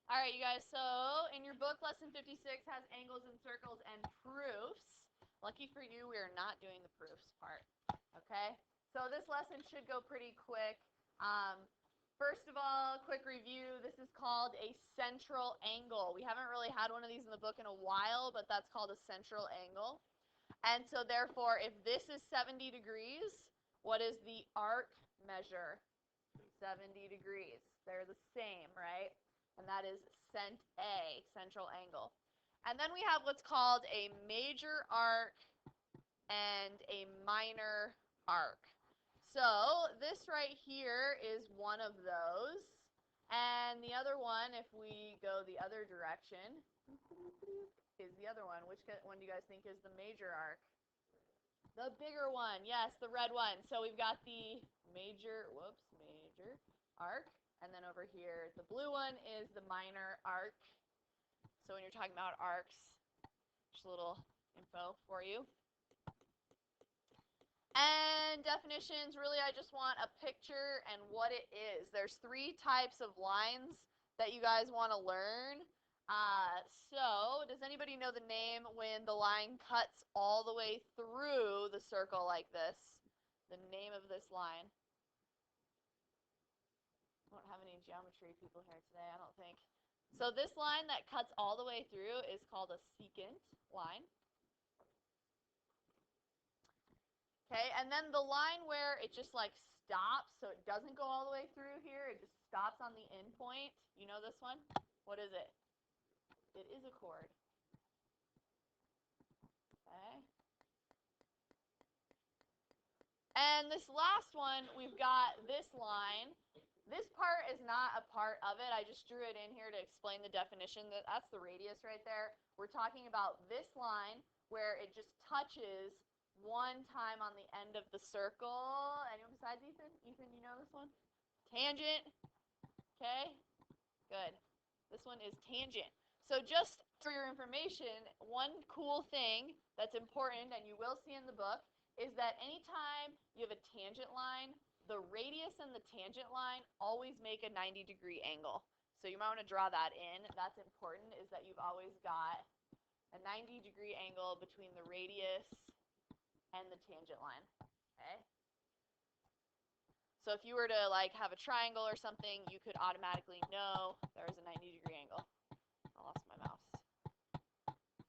All right, you guys, so in your book, Lesson 56 has angles and circles and proofs. Lucky for you, we are not doing the proofs part, okay? So this lesson should go pretty quick. First of all, quick review, this is called a central angle. We haven't really had one of these in the book in a while, but that's called a central angle. And so therefore, if this is 70 degrees, what is the arc measure? 70 degrees. They're the same, right? And that is cent A, central angle. And then we have what's called a major arc and a minor arc. So this right here is one of those. And the other one, if we go the other direction, is the other one. Which one do you guys think is the major arc? The bigger one, yes, the red one. So we've got the major arc. And then over here, the blue one is the minor arc. So when you're talking about arcs, just a little info for you. And definitions, really I just want a picture and what it is. There's 3 types of lines that you guys want to learn. So does anybody know the name when the line cuts all the way through the circle like this? The name of this line. I don't have any geometry people here today, I don't think. So this line that cuts all the way through is called a secant line. Okay, and then the line where it just like stops, so it doesn't go all the way through here, it just stops on the end point. You know this one? What is it? It is a chord. Okay. And this last one, we've got this line. This part is not a part of it. I just drew it in here to explain the definition. That's the radius right there. We're talking about this line where it just touches one time on the end of the circle. Anyone besides Ethan? Ethan, you know this one? Tangent. Okay, good. This one is tangent. So just for your information, one cool thing that's important, and you will see in the book, is that anytime you have a tangent line, the radius and the tangent line always make a 90-degree angle. So you might want to draw that in. That's important, is that you've always got a 90-degree angle between the radius and the tangent line. Okay? So if you were to like have a triangle or something, you could automatically know there's a 90-degree angle. I lost my mouse.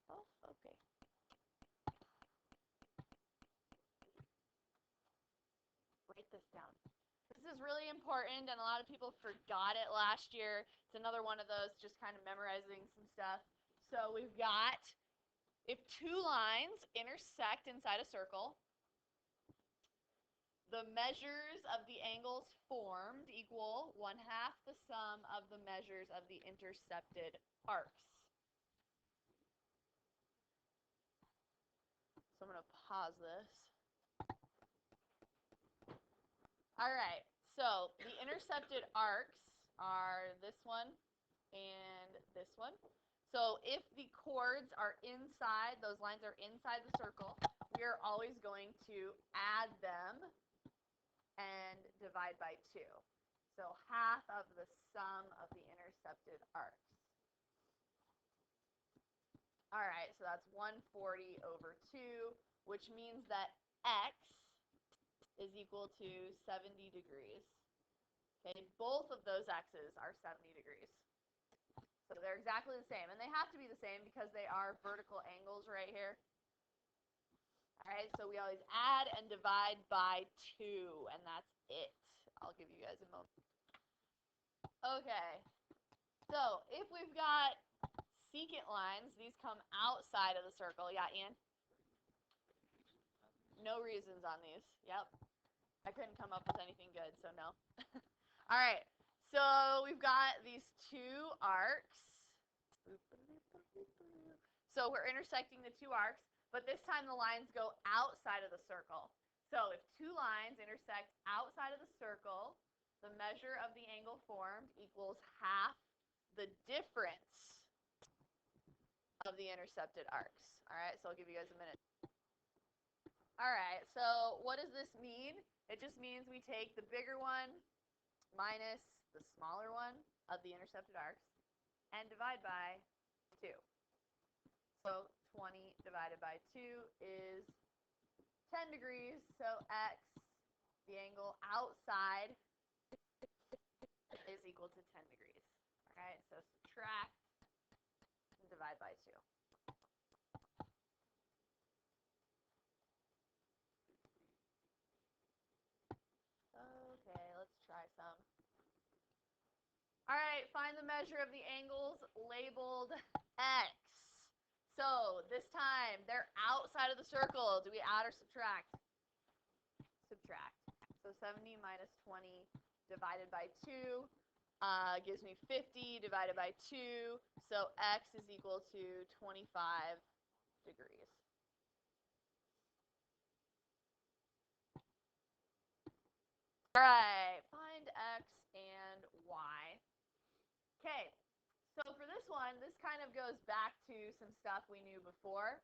Oh, okay. Write this down. This is really important, and a lot of people forgot it last year. It's another one of those just kind of memorizing some stuff. So we've got, if 2 lines intersect inside a circle, the measures of the angles formed equal 1/2 the sum of the measures of the intercepted arcs. So I'm going to pause this. All right, so the intercepted arcs are this one and this one. So if the chords are inside, those lines are inside the circle, we are always going to add them and divide by 2. So 1/2 of the sum of the intercepted arcs. All right, so that's 140 over 2, which means that x is equal to 70 degrees. Okay, both of those x's are 70 degrees. So they're exactly the same, and they have to be the same because they are vertical angles right here. All right, so we always add and divide by 2, and that's it. I'll give you guys a moment. Okay, so if we've got secant lines, these come outside of the circle. Yeah, Ian? No reasons on these. Yep. I couldn't come up with anything good, so no. All right, so we've got these 2 arcs. So we're intersecting the 2 arcs, but this time the lines go outside of the circle. So if 2 lines intersect outside of the circle, the measure of the angle formed equals 1/2 the difference of the intercepted arcs. All right, so I'll give you guys a minute. All right, so what does this mean? It just means we take the bigger one minus the smaller one of the intercepted arcs. and divide by 2. So 20 divided by 2 is 10 degrees. So x, the angle outside, is equal to 10 degrees. All right, so subtract and divide by 2. Okay, let's try some. All right, find the measure of the angles labeled x. So this time, they're outside of the circle. Do we add or subtract? Subtract. So 70 minus 20 divided by 2 gives me 50 divided by 2. So x is equal to 25 degrees. All right, find x and y. Okay, so for this one, this kind of goes back to some stuff we knew before.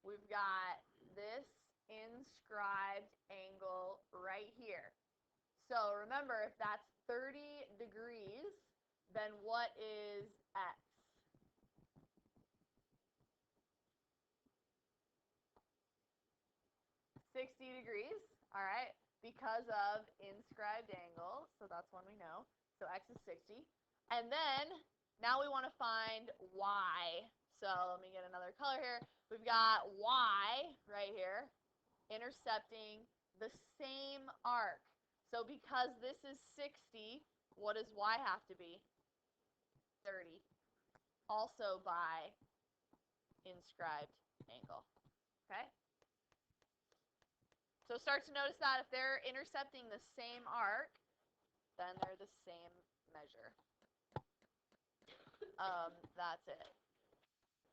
We've got this inscribed angle right here. So remember, if that's 30 degrees, then what is x? 60 degrees, all right, because of inscribed angle. So that's one we know. So x is 60. And then now we want to find y. So let me get another color here. We've got y right here intercepting the same arc. So because this is 60, what does y have to be? 30. Also by inscribed angle. Okay? So start to notice that if they're intercepting the same arc, then they're the same measure. That's it.